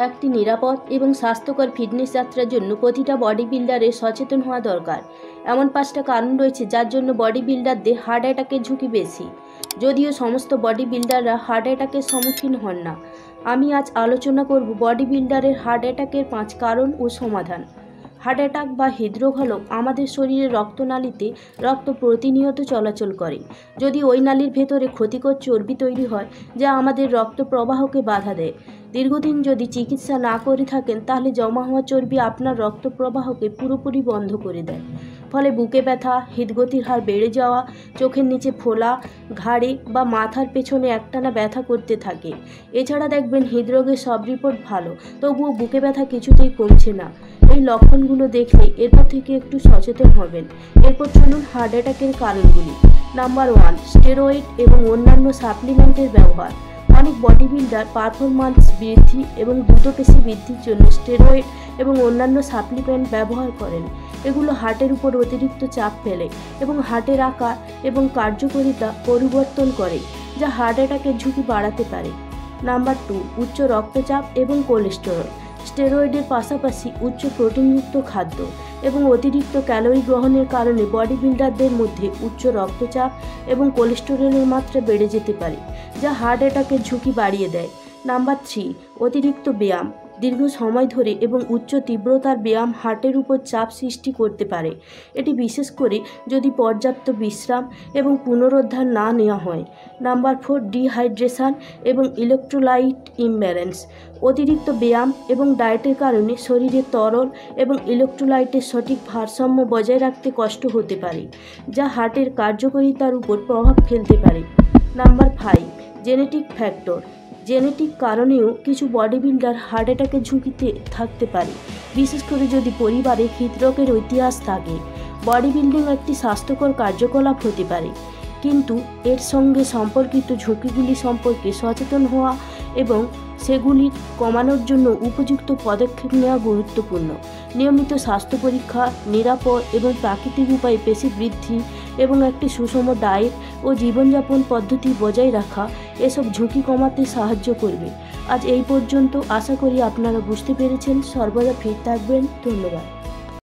একটি নিরাপদ এবং স্বাস্থ্যকর ফিটনেস যাত্রার জন্য প্রতিটা বডি বিল্ডারের সচেতন হওয়া দরকার। এমন 5টা কারণ রয়েছে যার জন্য বডি বিল্ডারদের হার্ট অ্যাটাকের ঝুঁকি বেশি, যদিও সমস্ত বডি বিল্ডাররা হার্ট অ্যাটাকের সম্মুখীন হন না। আমি আজ আলোচনা করব বডি বিল্ডারের হার্ট অ্যাটাকের 5 কারণ ও সমাধান। হার্ট অ্যাটাক বা হৃদরোগ হলো আমাদের শরীরের রক্তনালীতে রক্ত প্রতিনিয়ত চলাচল করে। যদি ওই নালীর ভেতরে ক্ষতিকর চর্বি তৈরি হয় যা আমাদের রক্ত প্রবাহকে বাধা দেয়। দীর্ঘদিন যদি চিকিৎসা না করে থাকেন তাহলে জমা হওয়া চর্বি আপনার রক্ত প্রবাহকে পুরোপুরি বন্ধ করে দেয়। ফলে বুকে ব্যথা, হৃদগতির হার বেড়ে যাওয়া, চোখের নিচে ফোলা, ঘাড়ে বা মাথার পেছনে একটানা ব্যথা করতে থাকে। এছাড়া দেখবেন হৃদরোগের সব রিপোর্ট ভালো, তবুও বুকে ব্যথা কিছুতেই কমছে না। এই লক্ষণগুলো দেখলে এরপর থেকে একটু সচেতন হবেন। এরপর চলুন হার্ট অ্যাটাকের কারণগুলি। নাম্বার 1, স্টেরয়েড এবং অন্যান্য সাপ্লিমেন্টের ব্যবহার। অনেক বডি বিল্ডার পারফরম্যান্স বৃদ্ধি এবং দ্রুত পেশি বৃদ্ধির জন্য স্টেরয়েড এবং অন্যান্য সাপ্লিমেন্ট ব্যবহার করেন। এগুলো হার্টের উপর অতিরিক্ত চাপ ফেলে এবং হার্টের আকার এবং কার্যকারিতা পরিবর্তন করে, যা হার্ট অ্যাটাকের ঝুঁকি বাড়াতে পারে। নাম্বার 2, উচ্চ রক্তচাপ এবং কোলেস্টেরল। স্টেরয়েডের পাশাপাশি উচ্চ প্রোটিনযুক্ত খাদ্য এবং অতিরিক্ত ক্যালোরি গ্রহণের কারণে বডি বিল্ডারদের মধ্যে উচ্চ রক্তচাপ এবং কোলেস্টেরলের মাত্রা বেড়ে যেতে পারে, যা হার্ট অ্যাটাকের ঝুঁকি বাড়িয়ে দেয়। নাম্বার 3, অতিরিক্ত ব্যায়াম। দীর্ঘ সময় ধরে এবং উচ্চ তীব্রতার ব্যায়াম হার্টের উপর চাপ সৃষ্টি করতে পারে। এটি বিশেষ করে যদি পর্যাপ্ত বিশ্রাম এবং পুনরুদ্ধার না নেওয়া হয়। নাম্বার 4, ডিহাইড্রেশন এবং ইলেকট্রোলাইট ইমব্যালেন্স। অতিরিক্ত ব্যায়াম এবং ডায়েটের কারণে শরীরে তরল এবং ইলেকট্রোলাইটের সঠিক ভারসাম্য বজায় রাখতে কষ্ট হতে পারে, যা হার্টের কার্যকারিতার উপর প্রভাব ফেলতে পারে। Number 5, genetic factor. জেনেটিক কারণেও কিছু বডি বিল্ডার হার্ট অ্যাটাকের ঝুঁকিতে থাকতে পারে, বিশেষ করে যদি পরিবারে হৃদরোগের ইতিহাস থাকে। বডি বিল্ডিং একটি স্বাস্থ্যকর কার্যকলাপ হতে পারে, কিন্তু এর সঙ্গে সম্পর্কিত ঝুঁকিগুলি সম্পর্কে সচেতন হওয়া এবং সেগুলি কমানোর জন্য উপযুক্ত পদক্ষেপ নেওয়া গুরুত্বপূর্ণ। নিয়মিত স্বাস্থ্য পরীক্ষা, নিরাপদ এবং প্রাকৃতিক উপায়ে পেশি বৃদ্ধি এবং একটি সুষম ডায়েট ও জীবনযাপন পদ্ধতি বজায় রাখা এসব ঝুঁকি কমাতে সাহায্য করবে। আজ এই পর্যন্ত। আশা করি আপনারা বুঝতে পেরেছেন। সর্বদা ফিট থাকবেন। ধন্যবাদ।